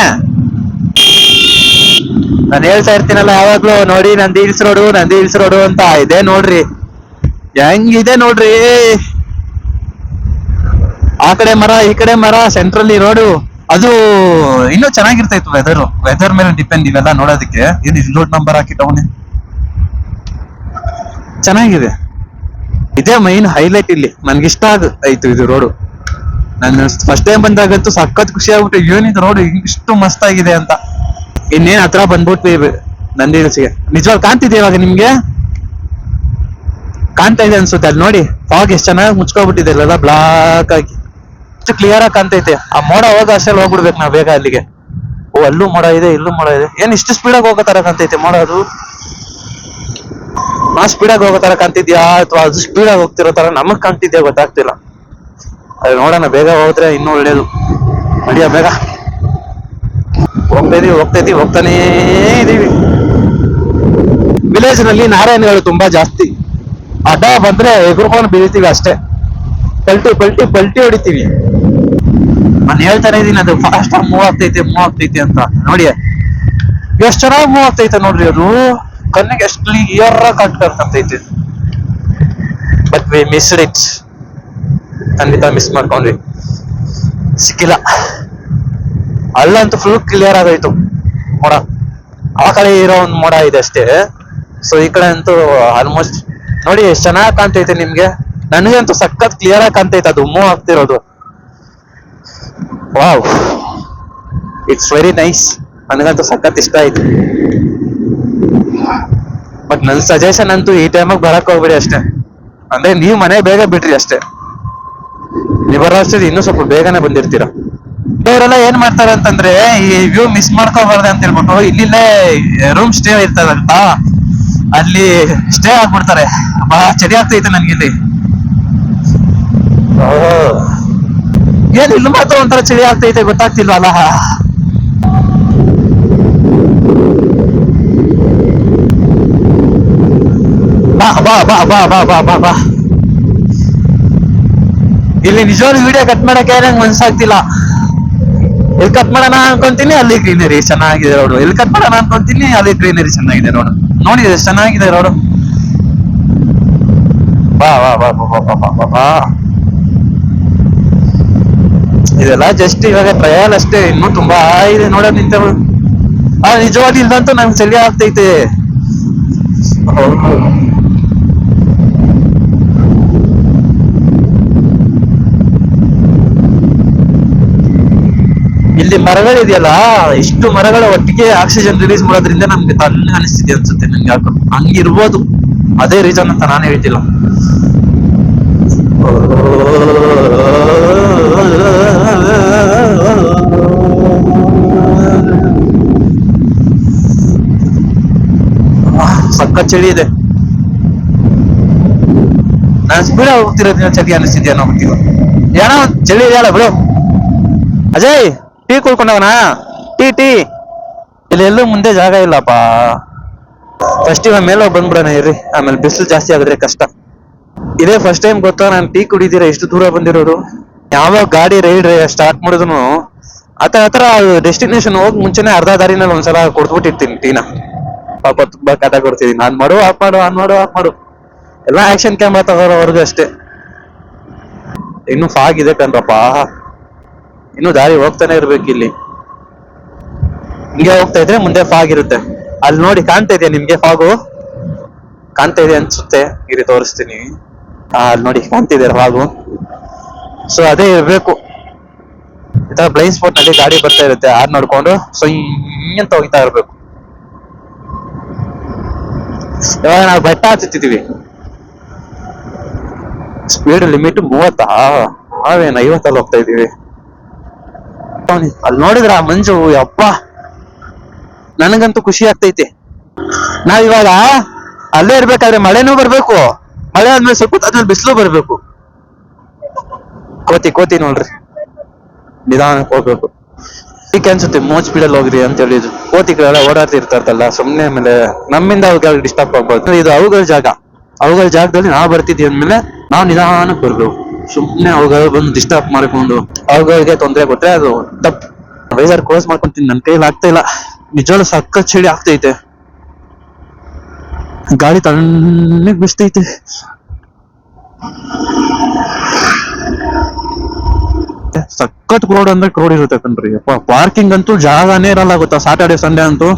ನಾನು ಹೇಳ್ತಾ ಇರ್ತೀನಲ್ಲ ಯಾವಾಗ್ಲೂ, ನೋಡಿ Nandi hills road, Nandi hills road ಅಂತ. ಇದೆ ನೋಡ್ರಿ, ಹೆಂಗಿದೆ ನೋಡ್ರಿ. ಆ ಕಡೆ ಮರ, ಈ ಕಡೆ ಮರ, ಸೆಂಟ್ರಲ್ಲಿ ರೋಡು. ಅದು ಇನ್ನೂ ಚೆನ್ನಾಗಿರ್ತೈತು ವೆದರ್ ಮೇಲೆ ಡಿಪೆಂಡ್ ಇವೆಲ್ಲ ನೋಡೋದಕ್ಕೆ. ಇದು ರೋಡ್ ನಂಬರ್ ಹಾಕಿಟ್ಟವನೆ, ಚೆನ್ನಾಗಿದೆ. ಇದೇ ಮೈನ್ ಹೈಲೈಟ್ ಇಲ್ಲಿ. ನನ್ಗಿಷ್ಟ ಆಯ್ತು ಇದು ರೋಡು. ನಾನು ಫಸ್ಟ್ ಟೈಮ್ ಬಂದಾಗಂತೂ ಸಖತ್ ಖುಷಿ ಆಗ್ಬಿಟ್ಟು, ಏನಿದು ರೋಡು ಇಷ್ಟು ಮಸ್ತ್ ಆಗಿದೆ ಅಂತ. ಇನ್ನೇನ್ ಹತ್ರ ಬಂದ್ಬಿಟ್ವಿ ನಂದಿ ಹಿಲ್ಸ್ಗೆ. ನಿಜವಾಗ್ ಕಾಣ್ತಿದೆ ಇವಾಗ ನಿಮ್ಗೆ? ಕಾಣ್ತಾ ಇದೆ ಅನ್ಸುತ್ತೆ. ಅಲ್ಲಿ ನೋಡಿ, ಫಾಗ್ ಎಷ್ಟು ಚೆನ್ನಾಗಿ ಮುಚ್ಕೊಬಿಟ್ಟಿದೆ ಅಲ್ಲೆಲ್ಲ, ಬ್ಲಾಕ್ ಆಗಿ ಎಷ್ಟು ಕ್ಲಿಯರ್ ಆಗಿ ಕಾಣ್ತೈತೆ. ಆ ಮೋಡ ಹೋಗ ಅಷ್ಟಲ್ಲಿ ಹೋಗ್ಬಿಡ್ಬೇಕು ನಾವ್ ಬೇಗ ಅಲ್ಲಿಗೆ. ಓ, ಅಲ್ಲೂ ಮೋಡ ಇದೆ, ಇಲ್ಲೂ ಮೋಡ ಇದೆ. ಏನ್ ಇಷ್ಟು ಸ್ಪೀಡಾಗಿ ಹೋಗೋ ತರ ಕಾಣ್ತೈತೆ ಮೋಡ? ಅದು ನಾ ಸ್ಪೀಡಾಗಿ ಹೋಗೋ ತರ ಕಾಣ್ತಿದ್ಯಾ ಅಥವಾ ಅದು ಸ್ಪೀಡಾಗಿ ಹೋಗ್ತಿರೋ ತರ ನಮಗ್ ಕಾಣ್ತಿದ್ಯಾ ಗೊತ್ತಾಗ್ತಿಲ್ಲ. ಅದು ನೋಡೋಣ, ಬೇಗ ಹೋದ್ರೆ ಇನ್ನೂ ಒಳ್ಳೇದು. ನಡಿಯ ಬೇಗ. ಹೋಗ್ತಾನೇ ಇದೀವಿ. ವಿಲೇಜ್ ನಲ್ಲಿ ನಾರಾಯಣಗಳು ತುಂಬಾ ಜಾಸ್ತಿ. ಅಡ್ಡ ಬಂದ್ರೆ ಎಗುರ್ಕೊಂಡು ಬೀಳ್ತೀವಿ ಅಷ್ಟೇ. ಪಲ್ಟಿ ಹೊಡಿತೀವಿ. ನಾನು ಹೇಳ್ತಾನೆ ಇದೀನಿ, ಅದು ಫಾಸ್ಟ್ ಆಗಿ ಮೂವ್ ಆಗ್ತೈತೆ ಅಂತ. ನೋಡಿ ಎಷ್ಟ್ ಚೆನ್ನಾಗಿ ಮೂವ್ ಆಗ್ತೈತೆ ನೋಡ್ರಿ. ಅದು ಕಣ್ಣಿಗೆ ಎಷ್ಟು ಕ್ಲಿಯರ್ ಆಗಿ ಕಾಣ್ತೈತೆ. But we missed it. ಖಂಡಿತ ಮಿಸ್ ಮಾಡ್ಕೊಂಡ್ವಿ, ಸಿಕ್ಕಿಲ್ಲ. ಅಲ್ಲಂತೂ ಫುಲ್ ಕ್ಲಿಯರ್ ಆಗೋಯ್ತು ಮೋಡ. ಆ ಕಡೆ ಇರೋ ಒಂದ್ ಮೋಡ ಇದೆ ಅಷ್ಟೇ. ಸೊ ಈ ಕಡೆ ಅಂತೂ ಆಲ್ಮೋಸ್ಟ್ ನೋಡಿ ಎಷ್ಟ್ ಚೆನ್ನಾಗಿ ಕಾಣ್ತೈತೆ ನಿಮ್ಗೆ. ನನಗಂತೂ ಸಖತ್ ಕ್ಲಿಯರ್ ಆಗಿ ಕಾಣ್ತೈತೆ ಅದು ಮೂವ್ ಆಗ್ತಿರೋದು. Wow, it's very nice. ನನಗಂತೂ ಸಖತ್ ಇಷ್ಟ ಆಯ್ತು. ಬಟ್ ನನ್ ಸಜೆಷನ್ ಅಂತೂ ಈ ಟೈಮಾಗ ಬರಕ್ ಹೋಗ್ಬಿಡಿ ಅಷ್ಟೇ. ಅಂದ್ರೆ ನೀವ್ ಮನೆ ಬೇಗ ಬಿಡ್ರಿ ಅಷ್ಟೇ. ನೀವು ಬರೋ ಅಷ್ಟೇ ಇನ್ನೂ ಸ್ವಲ್ಪ ಬೇಗನೆ ಬಂದಿರ್ತೀರಾ. ಇವರೆಲ್ಲ ಏನ್ ಮಾಡ್ತಾರೆ ಅಂತಂದ್ರೆ ಈ ವ್ಯೂ ಮಿಸ್ ಮಾಡ್ಕೋಬಾರ್ದು ಅಂತ ಹೇಳ್ಬಿಟ್ಟು ಇಲ್ಲಿಂದೇ ರೂಮ್ ಸ್ಟೇ ಇರ್ತದಂತ ಅಲ್ಲಿ ಸ್ಟೇ ಆಗ್ಬಿಡ್ತಾರೆ. ಬಹಳ ಚಳಿ ಆಗ್ತೈತೆ ನನ್ಗೆ ಇಲ್ಲಿ. ಏನ್ ಇಲ್ಲಿ ಮಾತ್ರ ಒಂಥರ ಚಳಿ ಆಗ್ತೈತೆ ಗೊತ್ತಾಗ್ತಿಲ್ವಲ್ಲ. ಬಾ ಬಾ ಬಾ ಬಾ ಬಾ ಬಾ ಬಾ ಬಾ ಇಲ್ಲಿ ನಿಜವಾಗ್ಲೂ ವಿಡಿಯೋ ಕಟ್ ಮಾಡಕ್ಕೆ ನಂಗೆ ಮನ್ಸಾಗ್ತಿಲ್ಲ. ಎಲ್ಲಿ ಕಟ್ ಮಾಡೋಣ ಅನ್ಕೊಂತೀನಿ ಅಲ್ಲಿ ಗ್ರೀನರಿ ಚೆನ್ನಾಗಿದೆ ರೋಡು, ಎಲ್ಲಿ ಕಟ್ ಮಾಡೋಣ ಅನ್ಕೊಂತೀನಿ ಅಲ್ಲಿ ಗ್ರೀನರಿ ಚೆನ್ನಾಗಿದೆ ರೋಡು. ನೋಡಿ ಎಷ್ಟು ಚೆನ್ನಾಗಿದೆ ರೋಡು. ಬಾ ಬಾ ಬಾ ಬಾ ಬಾ ಬಾ ಬಾ ಬಾ. ಇದೆಲ್ಲ ಜಸ್ಟ್ ಇವಾಗ ಟ್ರಯಲ್ ಅಷ್ಟೇ, ಇನ್ನೂ ತುಂಬಾ ಇದೆ ನೋಡೋದ್ ನಿಂತವಳು. ನಿಜವಾಗ್ಲೂ ಇಲ್ದಂತೂ ನಂಗೆ ಚಳಿ ಆಗ್ತೈತೆ. ಇಲ್ಲಿ ಮರಗಳಿದೆಯಲ್ಲ, ಇಷ್ಟು ಮರಗಳ ಒಟ್ಟಿಗೆ ಆಕ್ಸಿಜನ್ ರಿಲೀಸ್ ಮಾಡೋದ್ರಿಂದ ನಮ್ಗೆ ತಣ್ಣಗೆ ಅನಿಸ್ತಿದೆ ಅನ್ಸುತ್ತೆ ನಂಗೆ. ಯಾಕೋ ಹಂಗಿರ್ಬೋದು, ಅದೇ ರೀಸನ್ ಅಂತ ನಾನು ಹೇಳ್ತಿಲ್ಲ. ಸಕ್ಕ ಚಳಿ ಇದೆ. ನಾನು ಸ್ಪೀಡ್ ಹೋಗ್ತಿರೋದ್ರಿಂದ ಚಳಿ ಅನಿಸ್ತಿದ್ಯಾ ಗೊತ್ತಿಲ್ಲ. ಏನೋ ಚಳಿ ಇದೆಯಲ್ಲ ಬಿಡು. ಅಜಯ್ ಟೀ ಕುಡ್ಕೊಂಡವನ ಟೀ ಇಲ್ಲೆಲ್ಲೂ ಮುಂದೆ ಜಾಗ ಇಲ್ಲಪ್ಪ. ಫಸ್ಟ್ ಇವಾಗ ಮೇಲೆ ಬಂದ್ಬಿಡೋಣ ಇರ್ರಿ, ಆಮೇಲೆ ಬಿಸಿಲು ಜಾಸ್ತಿ ಆಗಿದ್ರೆ ಕಷ್ಟ. ಇದೇ ಫಸ್ಟ್ ಟೈಮ್ ಗೊತ್ತಾ ನಾನು ಟೀ ಕುಡಿದಿರ ಎಷ್ಟು ದೂರ ಬಂದಿರೋದು. ಯಾವಾಗ ಗಾಡಿ ರೈಡ್ ಸ್ಟಾರ್ಟ್ ಮಾಡಿದ್ರು ಆತರ ಡೆಸ್ಟಿನೇಷನ್ ಹೋಗಿ ಮುಂಚೆನೆ ಅರ್ಧ ದಾರಿನಲ್ಲಿ ಒಂದ್ಸಲ ಕೊಡ್ಬಿಟ್ಟಿರ್ತೀನಿ ಟೀನ. ಪಾಪ ತುಂಬಾ ಕಥ ಕೊಡ್ತೀನಿ. ಆನ್ ಮಾಡು ಆಫ್ ಮಾಡು ಎಲ್ಲ ಆಕ್ಷನ್ ಕ್ಯಾಮ್ರಾ ತಗೋರೋವರೆಗೂ ಅಷ್ಟೇ. ಇನ್ನು ಫಾಗ್ ಇದೆ ಕಣ್ರಪ್ಪ, ಇನ್ನು ದಾರಿ ಹೋಗ್ತಾನೆ ಇರ್ಬೇಕು. ಇಲ್ಲಿ ಹಿಂಗೆ ಹೋಗ್ತಾ ಇದ್ರೆ ಮುಂದೆ ಫಾಗ್ ಇರುತ್ತೆ. ಅಲ್ಲಿ ನೋಡಿ ಕಾಣ್ತಾ ಇದೆಯಾ ನಿಮ್ಗೆ? ಫಾಗು ಕಾಣ್ತಾ ಇದೆ ಅನ್ಸುತ್ತೆ, ಇರಿ ತೋರಿಸ್ತೀನಿ. ಅಲ್ಲಿ ನೋಡಿ ಕಾಣ್ತಿದೆ ಫಾಗು. ಸೊ ಅದೇ ಇರ್ಬೇಕು. ಈ ತರ ಬ್ಲೈಂಡ್ ಸ್ಪಾಟ್ ನಲ್ಲಿ ಗಾಡಿ ಬರ್ತಾ ಇರುತ್ತೆ, ಆರ್ ನೋಡ್ಕೊಂಡು ಸೊ ಅಂತ ಹೋಗ್ತಾ ಇರ್ಬೇಕು. ಇವಾಗ ನಾವು ಬೆಟ್ಟ ಹತ್ತಿದ್ದೀವಿ, ಸ್ಪೀಡ್ ಲಿಮಿಟ್ 30. ನಾವೇನ್ 50 ಹೋಗ್ತಾ ಇದೀವಿ. ಅಲ್ಲಿ ನೋಡಿದ್ರ ಆ ಮಂಜು, ಯಪ್ಪ ನನಗಂತೂ ಖುಷಿ ಆಗ್ತೈತಿ. ನಾವಿವಾಗ ಅಲ್ಲೇ ಇರ್ಬೇಕಾದ್ರೆ ಮಳೆನೂ ಬರ್ಬೇಕು, ಮಳೆ ಆದ್ಮೇಲೆ ಸ್ವಲ್ಪ ಆದ್ಮೇಲೆ ಬಿಸಿಲು ಬರ್ಬೇಕು. ಕೋತಿ ನೋಡ್ರಿ, ನಿಧಾನಕ್ಕೆ ಹೋಗ್ಬೇಕು. ಈಗ ಅನ್ಸುತ್ತೆ ಮೋಜ್ ಸ್ಪೀಡಲ್ಲಿ ಹೋಗ್ರಿ ಅಂತ ಹೇಳಿದ್ರು. ಕೋತಿಗಳೆಲ್ಲ ಓಡಾಡ್ತಿರ್ತಾರಲ್ಲ ಸುಮ್ನೆ, ಆಮೇಲೆ ನಮ್ಮಿಂದ ಅವುಗಳಿಗೆ ಡಿಸ್ಟರ್ಬ್ ಆಗ್ಬಾರ್ದು. ಇದು ಅವುಗಳ ಜಾಗದಲ್ಲಿ ನಾವು ಬರ್ತಿದ್ವಿ ಅಂದ್ಮೇಲೆ ನಾವು ನಿಧಾನಕ್ಕೆ ಬರ್ಬೇಕು. ಸುಮ್ನೆ ಅವುಗಳು ಬಂದು ಡಿಸ್ಟರ್ಬ್ ಮಾಡ್ಕೊಂಡು ಅವುಗಳಿಗೆ ತೊಂದರೆ ಕೊಟ್ರೆ ಅದು ತಪ್ಪು. ವೈಸರ್ ಕ್ಲೋಸ್ ಮಾಡ್ಕೊಂತೀನಿ, ನನ್ ಕೈಲಿ ಆಗ್ತಾ ಇಲ್ಲ. ನಿಜವಾಗ್ಲೂ ಸಕ್ಕ ಚಳಿ ಆಗ್ತೈತೆ, ಗಾಳಿ ತಣ್ಣಗೆ ಬಿಸ್ತೈತೆ. ಸಖತ್ ಕ್ರೌಡ್ ಅಂದ್ರೆ ಕ್ರೌಡ್ ಇರುತ್ತೆ ಕಣ್ರಿ. ಪಾರ್ಕಿಂಗ್ ಅಂತೂ ಜಾಗನೇ ಇರಲ್ಲ ಗೊತ್ತಾ. ಸಾಟರ್ಡೆ ಸಂಡೇ ಅಂತೂ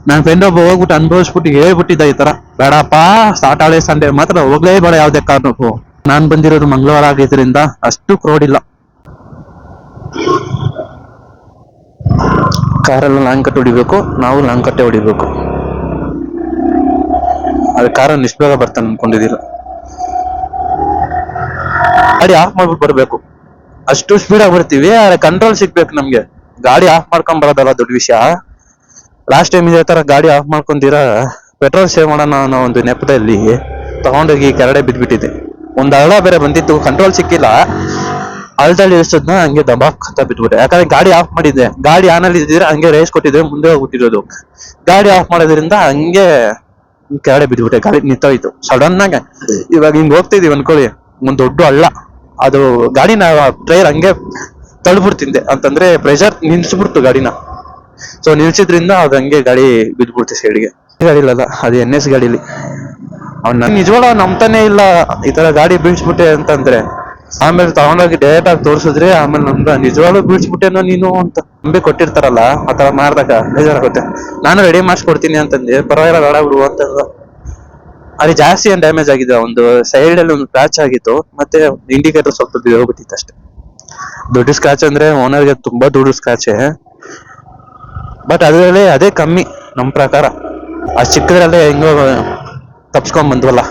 ನನ್ನ ಫ್ರೆಂಡ್ ಒಬ್ಬ ಹೋಗ್ಬಿಟ್ಟು ಅನ್ಭವಿಸ್ಬಿಟ್ಟು ಹೇಳ್ಬಿಟ್ಟಿದ್ದ ಈ ತರ, ಬೇಡಪ್ಪ ಸಾಟರ್ಡೆ ಸಂಡೇ ಮಾತ್ರ ಹೋಗ್ಲೇಬೇಡ ಯಾವ್ದೇ ಕಾರಣಕ್ಕೂ. ನಾನ್ ಬಂದಿರೋದು ಮಂಗಳವಾರ ಆಗಿದ್ರಿಂದ ಅಷ್ಟು ಕ್ರೌಡ್ ಇಲ್ಲ. ಕಾರಲ್ಲಿ ಲಾಂಗ್ ಕಟ್ ಹೊಡಿಬೇಕು, ನಾವು ಲಾಂಗ್ ಕಟ್ಟೆ ಹೊಡಿಬೇಕು. ಅದು ಕಾರನ್ನು ಇಷ್ಟು ಬೇಗ ಬರ್ತಾನೆ ಅನ್ಕೊಂಡಿದ್ದೀರ. ಗಾಡಿ ಆಫ್ ಮಾಡ್ಬಿಟ್ಟು ಬರ್ಬೇಕು, ಅಷ್ಟು ಸ್ಪೀಡ್ ಆಗಿ ಬರ್ತೀವಿ. ಕಂಟ್ರೋಲ್ ಸಿಗ್ಬೇಕು ನಮ್ಗೆ. ಗಾಡಿ ಆಫ್ ಮಾಡ್ಕೊಂಡ್ ಬರೋದಲ್ಲ ದೊಡ್ಡ ವಿಷಯ. ಲಾಸ್ಟ್ ಟೈಮ್ ಇದೇ ತರ ಗಾಡಿ ಆಫ್ ಮಾಡ್ಕೊಂತೀರ ಪೆಟ್ರೋಲ್ ಸೇವ್ ಮಾಡೋಣ ಅನ್ನೋ ಒಂದು ನೆಪದಲ್ಲಿ ತಗೊಂಡೋಗಿ ಕೆರಡೆ ಬಿದ್ಬಿಟ್ಟಿದೆ. ಒಂದ್ ಹಳ್ಳ ಬೇರೆ ಬಂದಿತ್ತು, ಕಂಟ್ರೋಲ್ ಸಿಕ್ಕಿಲ್ಲ. ಹಳ್ಳದಲ್ಲಿ ಇಳಿಸೋದ್ನ ಹಂಗೆ ದಬಾಕ್ ಅಂತ ಬಿದ್ಬಿಟ್ಟೆ. ಯಾಕಂದ್ರೆ ಗಾಡಿ ಆಫ್ ಮಾಡಿದ್ದೆ, ಗಾಡಿ ಆನ್ ಅಲ್ಲಿ ಇದ್ದಿದ್ರೆ ಹಂಗೆ ರೇಸ್ ಕೊಟ್ಟಿದ್ರೆ ಮುಂದೆ ಹೋಗ್ಬಿಟ್ಟಿರೋದು. ಗಾಡಿ ಆಫ್ ಮಾಡೋದ್ರಿಂದ ಹಂಗೆ ಕೆರಡೆ ಬಿದ್ಬಿಟ್ಟೆ, ಗಾಡಿ ನಿಂತೋಯ್ತು ಸಡನ್ ಆಗಿ. ಇವಾಗ ಹಿಂಗ್ ಹೋಗ್ತಿದೀವಿ ಅನ್ಕೊಳ್ಳಿ, ಒಂದ್ ದೊಡ್ಡ ಹಳ್ಳ, ಅದು ಗಾಡಿನ ಟೈರ್ ಹಂಗೆ ತಳ್ಬಿಡ್ತಿದ್ದೆ ಅಂತಂದ್ರೆ ಪ್ರೆಷರ್ ನಿಲ್ಸ್ಬಿಡ್ತು ಗಾಡಿನ. ಸೊ ನಿಲ್ಸಿದ್ರಿಂದ ಅದ್ ಹಂಗೆ ಗಾಡಿ ಬಿದ್ಬಿಡ್ತು ಸೈಡ್ಗೆ. ಗಾಡಿ ಇಲ್ಲದ ಅದು NS ಗಾಡಿಲಿ. ಅವ್ನ ನಿಜವಾಗ್ಲೂ ನಂಬ್ತಾನೆ ಇಲ್ಲ ಈ ತರ ಗಾಡಿ ಬೀಳ್ಸ್ಬಿಟ್ಟೆ ಅಂತಂದ್ರೆ. ಆಮೇಲೆ ತಗೊಂಡೋಗಿ ಡೈರೆಕ್ಟ್ ಆಗಿ ತೋರ್ಸಿದ್ರೆ ಆಮೇಲೆ ನಮ್ಗ ನಿಜವಾಗ್ಲೂ ಬೀಳ್ಸ್ಬಿಟ್ಟೆನೋ ನೀನು ಅಂತ ನಂಬಿ ಕೊಟ್ಟಿರ್ತಾರಲ್ಲ, ಆತರ ಮಾಡ್ದಾಗ ಬೇಜಾರಾಗುತ್ತೆ. ನಾನು ರೆಡಿ ಮಾಡಿಸ್ಕೊಡ್ತೀನಿ ಅಂತಂದೆ, ಪರವಾಗಿಲ್ಲ ಬೇಡ ಬಿಡು ಅಂತ. ಅಲ್ಲಿ ಜಾಸ್ತಿ ಏನ್ ಡ್ಯಾಮೇಜ್ ಆಗಿದೆ, ಒಂದು ಸೈಡ್ ಅಲ್ಲಿ ಒಂದು ಸ್ಕ್ರಾಚ್ ಆಗಿತ್ತು, ಮತ್ತೆ ಇಂಡಿಕೇಟರ್ ಸ್ವಲ್ಪ ಹೋಗ್ಬಿಟ್ಟಿತ್ತು ಅಷ್ಟೇ. ದೊಡ್ಡ ಸ್ಕ್ರಾಚ್ ಅಂದ್ರೆ ಓನರ್ಗೆ ತುಂಬಾ ದೊಡ್ಡ ಸ್ಕ್ರಾಚ್, ಬಟ್ ಅದ್ರಲ್ಲಿ ಅದೇ ಕಮ್ಮಿ ನಮ್ ಪ್ರಕಾರ. ಆ ಚಿಕ್ಕದ್ರಲ್ಲೇ ಹೆಂಗೋ ತಪ್ಸ್ಕೊಂಡ್ ಬಂದ್ವಲ್ಲ.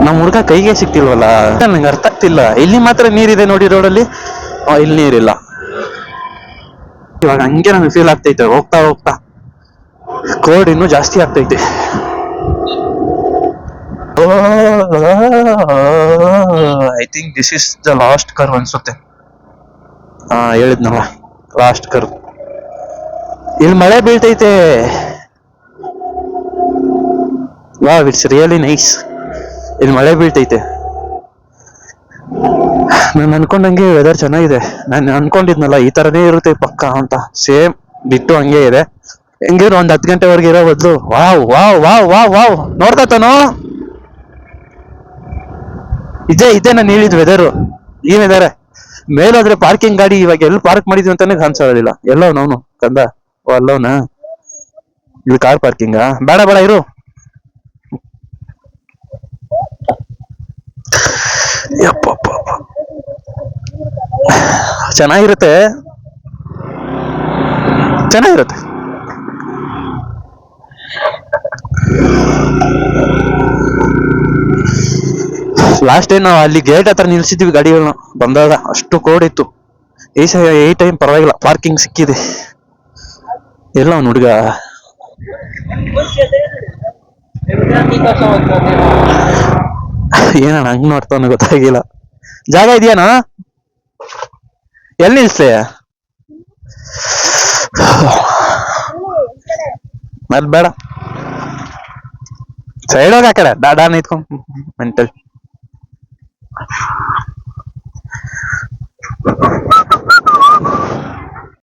ನಮ್ ಹುಡ್ಗ ಕೈಗೆ ಸಿಕ್ತಿಲ್ವಲ್ಲ, ನಂಗೆ ಅರ್ಥ ಆಗ್ತಿಲ್ಲ. ಇಲ್ಲಿ ಮಾತ್ರ ನೀರಿದೆ ನೋಡಿ ರೋಡಲ್ಲಿ, ಇಲ್ಲಿ ನೀರಿಲ್ಲ. ಇವಾಗ ಹಂಗೆ ನಮ್ಗೆ ಫೀಲ್ ಆಗ್ತೈತೆ ಹೋಗ್ತಾ ಹೋಗ್ತಾ, ಕೋಲ್ಡ್ ಇನ್ನೂ ಜಾಸ್ತಿ ಆಗ್ತೈತೆ. I think this is the last curve ಅನ್ಸುತ್ತೆ. ಹೇಳಿದ್ನಲ್ಲ, ಲಾಸ್ಟ್ ಕರ್ವ್. ಇಲ್ಲಿ ಮಳೆ ಬೀಳ್ತೈತೆ. Wow, it's really nice. ಇಲ್ಲಿ ಮಳೆ ಬೀಳ್ತೈತೆ. ನಾನು ಅನ್ಕೊಂಡಂಗೆ ವೆದರ್ ಚೆನ್ನಾಗಿದೆ. ನಾನು ಅನ್ಕೊಂಡಿದ್ನಲ್ಲ ಈ ತರನೇ ಇರುತ್ತೆ ಪಕ್ಕ ಅಂತ, ಸೇಮ್ ಬಿಟ್ಟು ಹಂಗೆ ಇದೆ. ಹೆಂಗಿದ್ರು ಒಂದ್ 10 ಗಂಟೆವರೆಗೆ ಇರೋ ಬದಲು, wow wow wow wow wow, ನೋಡ್ತಾನು ಇದೇ ನಾನು ಹೇಳಿದ್ ವೆದರು. ಈ ವೆದರ್ ಮೇಲೋದ್ರೆ ಪಾರ್ಕಿಂಗ್ ಗಾಡಿ ಇವಾಗ ಎಲ್ಲಿ ಪಾರ್ಕ್ ಮಾಡಿದ್ವಿ ಅಂತಾನೆ ಕಾಣಿಸೋದಿಲ್ಲ. ಎಲ್ಲೋ ನೋನು ಕಂದ, ಓ ಅಲ್ಲೋನಾ, ಇಲ್ಲಿ ಕಾರ್ ಪಾರ್ಕಿಂಗಾ? ಬೇಡ ಬೇಡ ಇರು. ಯಪ್ಪಪ್ಪ, ಚೆನ್ನಾಗಿರುತ್ತೆ. ಲಾಸ್ಟ್ ಟೈಮ್ ನಾವು ಅಲ್ಲಿ ಗೇಟ್ ಹತ್ರ ನಿಲ್ಸಿದ್ವಿ ಗಾಡಿಗಳನ್ನ ಬಂದಾಗ, ಅಷ್ಟು ಕೋಡ್ ಇತ್ತು. ಈ ಟೈಮ್ ಪರವಾಗಿಲ್ಲ, ಪಾರ್ಕಿಂಗ್ ಸಿಕ್ಕಿದೆ. ಎಲ್ಲ ಅವ್ನು ಹುಡುಗ ಏನಣ್ಣ ಹಂಗ್ ನೋಡ್ತಾನ ಗೊತ್ತಾಗಿಲ್ಲ. ಜಾಗ ಇದೆಯಾನ? ಎಲ್ಲಿ ನಿಲ್ಸ್ಲಿ? ಅಲ್ಲಿ ಬೇಡ, ಸೈಡ್ ಹೋಗಿ ಆ ಕಡೆ ಡಾಡಾ ನಿಂತ್ಕೊಂಡ್ ಮೆಂಟಲ್.